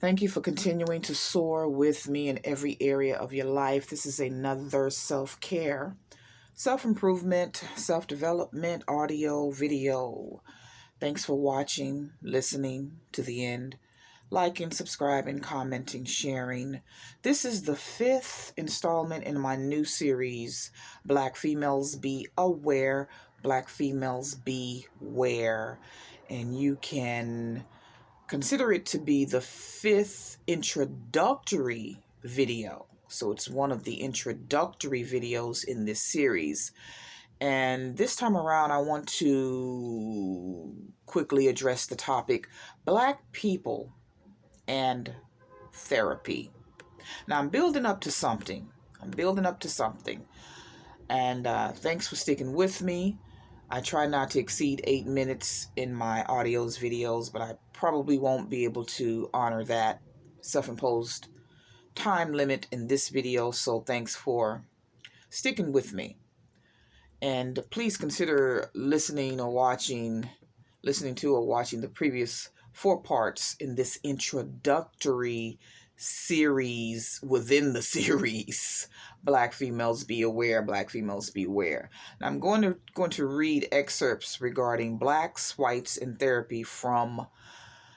Thank you for continuing to soar with me in every area of your life. This is another self-care, self-improvement, self-development, audio, video. Thanks for watching, listening to the end, liking, subscribing, commenting, sharing. This is the 5th installment in my new series, Black Females Be Aware, Black Females Beware. And you can consider it to be the 5th introductory video. So it's one of the introductory videos in this series. And this time around, I want to quickly address the topic, Black people and therapy. Now, I'm building up to something. And thanks for sticking with me. I try not to exceed 8 minutes in my videos, but I probably won't be able to honor that self-imposed time limit in this video. So thanks for sticking with me. And please consider listening to or watching the previous 4 parts in this introductory series within the series, Black Females Be Aware, Black Females Beware. Now I'm going to read excerpts regarding blacks, whites, and therapy from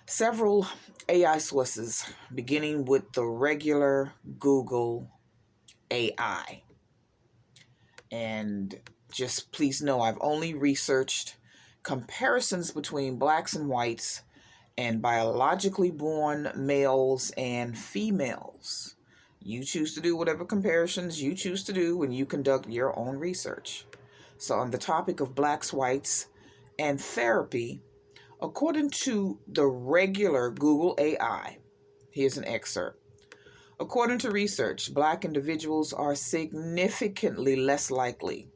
several AI sources, beginning with the regular Google AI. And just please know I've only researched comparisons between blacks and whites and biologically born males and females. You choose to do whatever comparisons you choose to do when you conduct your own research. So on the topic of blacks, whites, and therapy, according to the regular Google AI, here's an excerpt. According to research, Black individuals are significantly less likely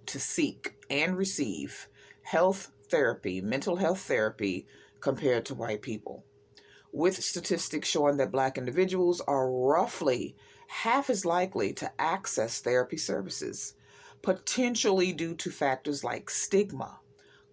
to seek and receive health therapy, mental health therapy, compared to white people, with statistics showing that Black individuals are roughly half as likely to access therapy services, potentially due to factors like stigma,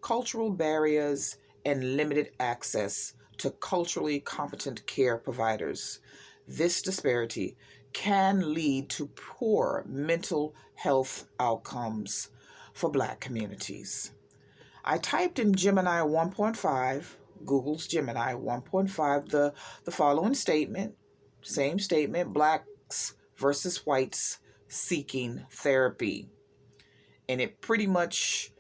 cultural barriers, and limited access to culturally competent care providers. This disparity can lead to poor mental health outcomes for Black communities. I typed in Gemini 1.5, Google's Gemini 1.5, the following statement, same statement, blacks versus whites seeking therapy. And it pretty much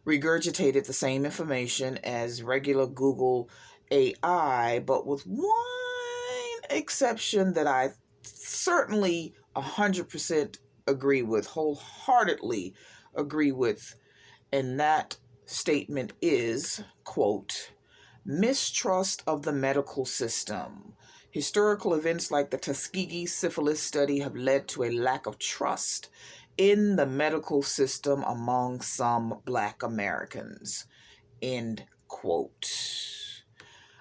regurgitated the same information as regular Google AI, but with one exception that I certainly 100% agree with, wholeheartedly agree with, and that statement is, quote, mistrust of the medical system. Historical events like the Tuskegee syphilis study have led to a lack of trust in the medical system among some Black Americans, end quote.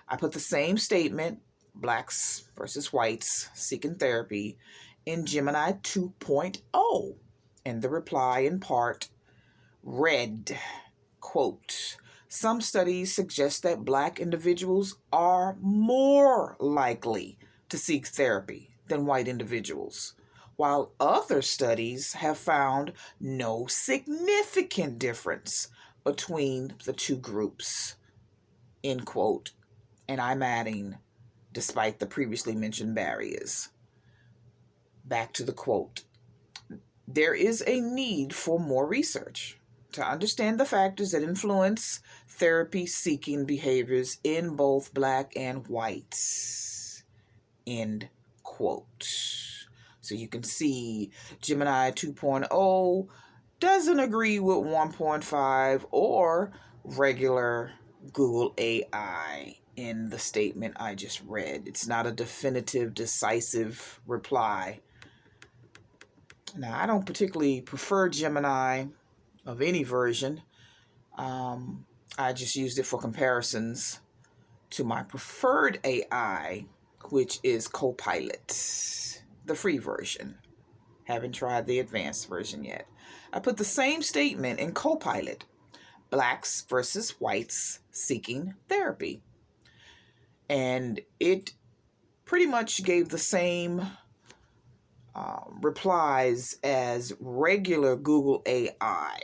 I put the same statement, blacks versus whites seeking therapy, in Gemini 2.0, and the reply in part read, quote, some studies suggest that Black individuals are more likely to seek therapy than white individuals, while other studies have found no significant difference between the two groups, end quote. And I'm adding, despite the previously mentioned barriers. Back to the quote. There is a need for more research to understand the factors that influence therapy-seeking behaviors in both Black and whites, end quote. So you can see Gemini 2.0 doesn't agree with 1.5 or regular Google AI in the statement I just read. It's not a definitive, decisive reply. Now, I don't particularly prefer Gemini of any version. I just used it for comparisons to my preferred AI, which is Copilot, the free version. Haven't tried the advanced version yet. I put the same statement in Copilot, blacks versus whites seeking therapy. And it pretty much gave the same replies as regular Google AI.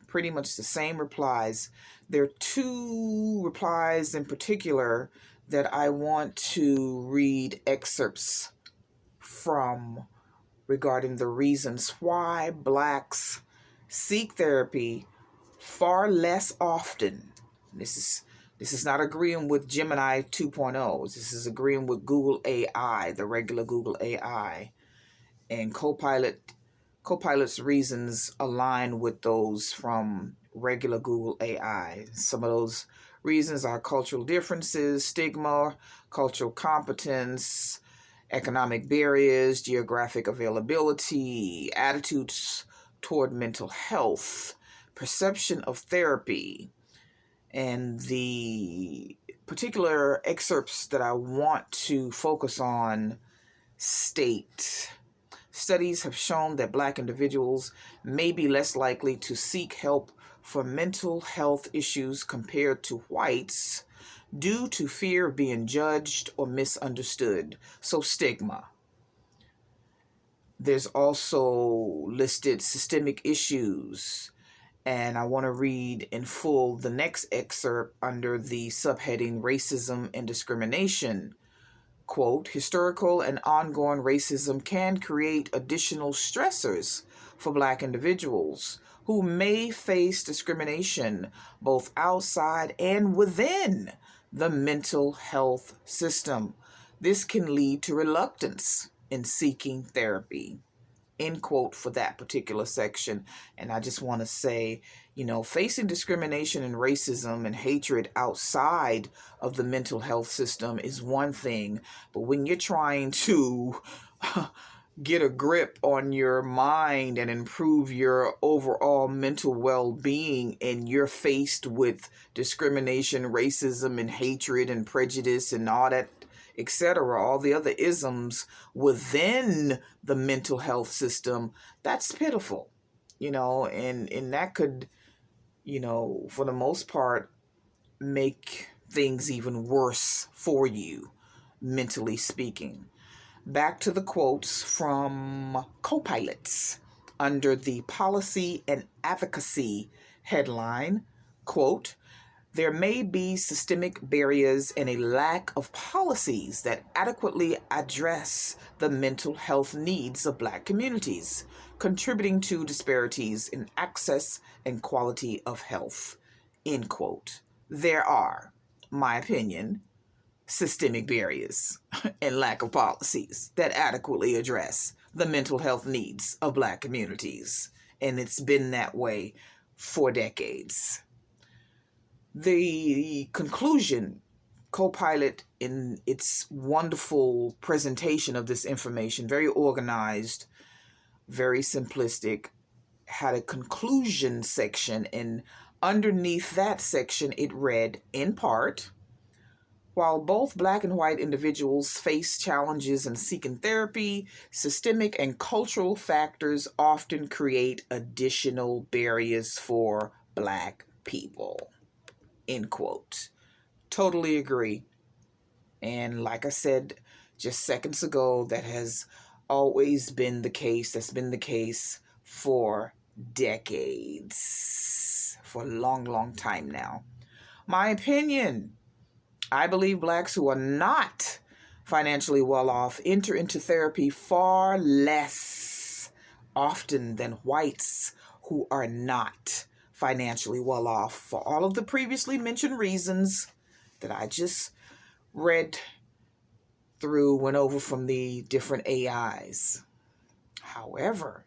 Pretty much the same replies. There are two replies in particular that I want to read excerpts from regarding the reasons why Blacks seek therapy far less often. This is not agreeing with Gemini 2.0. This is agreeing with Google AI, the regular Google AI. And Copilot's reasons align with those from regular Google AI. Some of those reasons are cultural differences, stigma, cultural competence, economic barriers, geographic availability, attitudes toward mental health, perception of therapy. And the particular excerpts that I want to focus on state: studies have shown that Black individuals may be less likely to seek help for mental health issues compared to whites due to fear of being judged or misunderstood. So stigma. There's also listed systemic issues, and I want to read in full the next excerpt under the subheading Racism and Discrimination. Quote, historical and ongoing racism can create additional stressors for Black individuals who may face discrimination both outside and within the mental health system. This can lead to reluctance in seeking therapy. End quote for that particular section. And I just want to say, facing discrimination and racism and hatred outside of the mental health system is one thing. But when you're trying to get a grip on your mind and improve your overall mental well-being, and you're faced with discrimination, racism, and hatred and prejudice and all that, etc., all the other isms within the mental health system, that's pitiful, and that could, for the most part, make things even worse for you, mentally speaking. Back to the quotes from Copilots under the Policy and Advocacy headline. Quote, there may be systemic barriers and a lack of policies that adequately address the mental health needs of Black communities, contributing to disparities in access and quality of health. End quote. There are, my opinion, systemic barriers and lack of policies that adequately address the mental health needs of Black communities. And it's been that way for decades. The conclusion, Copilot, in its wonderful presentation of this information, very organized, very simplistic, had a conclusion section, and underneath that section it read, in part, while both Black and white individuals face challenges in seeking therapy, systemic and cultural factors often create additional barriers for Black people. End quote. Totally agree. And like I said just seconds ago, that has always been the case. That's been the case for decades, for a long, long time now. My opinion, I believe Blacks who are not financially well off enter into therapy far less often than whites who are not financially well off, for all of the previously mentioned reasons that I just went over from the different AIs. However,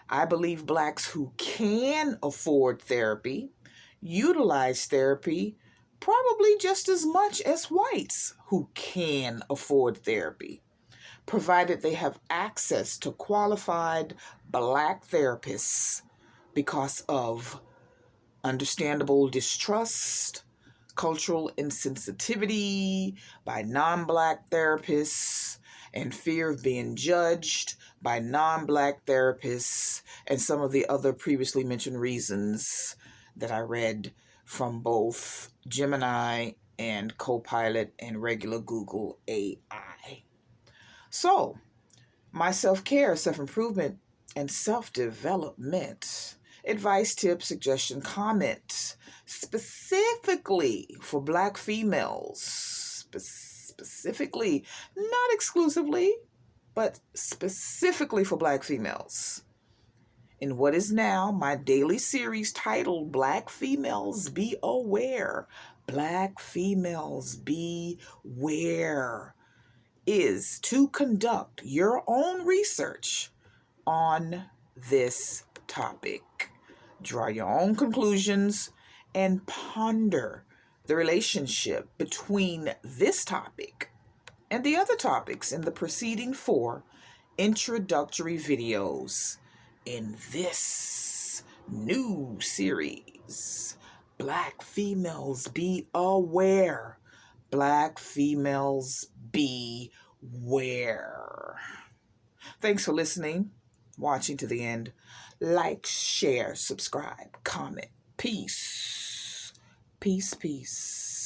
I believe Blacks who can afford therapy utilize therapy probably just as much as whites who can afford therapy, provided they have access to qualified Black therapists because of understandable distrust, cultural insensitivity by non-Black therapists, and fear of being judged by non-Black therapists, and some of the other previously mentioned reasons that I read from both Gemini and Copilot and regular Google AI. So, my self-care, self-improvement, and self-development advice, tip, suggestion, comment specifically for Black females. Specifically, not exclusively, but specifically for Black females. In what is now my daily series titled Black Females Be Aware. Black Females Beware is to conduct your own research on this topic. Draw your own conclusions and ponder the relationship between this topic and the other topics in the preceding 4 introductory videos in this new series. Black Females Be Aware. Black Females Beware. Thanks for listening, watching to the end. Like, share, subscribe, comment. Peace. Peace, peace.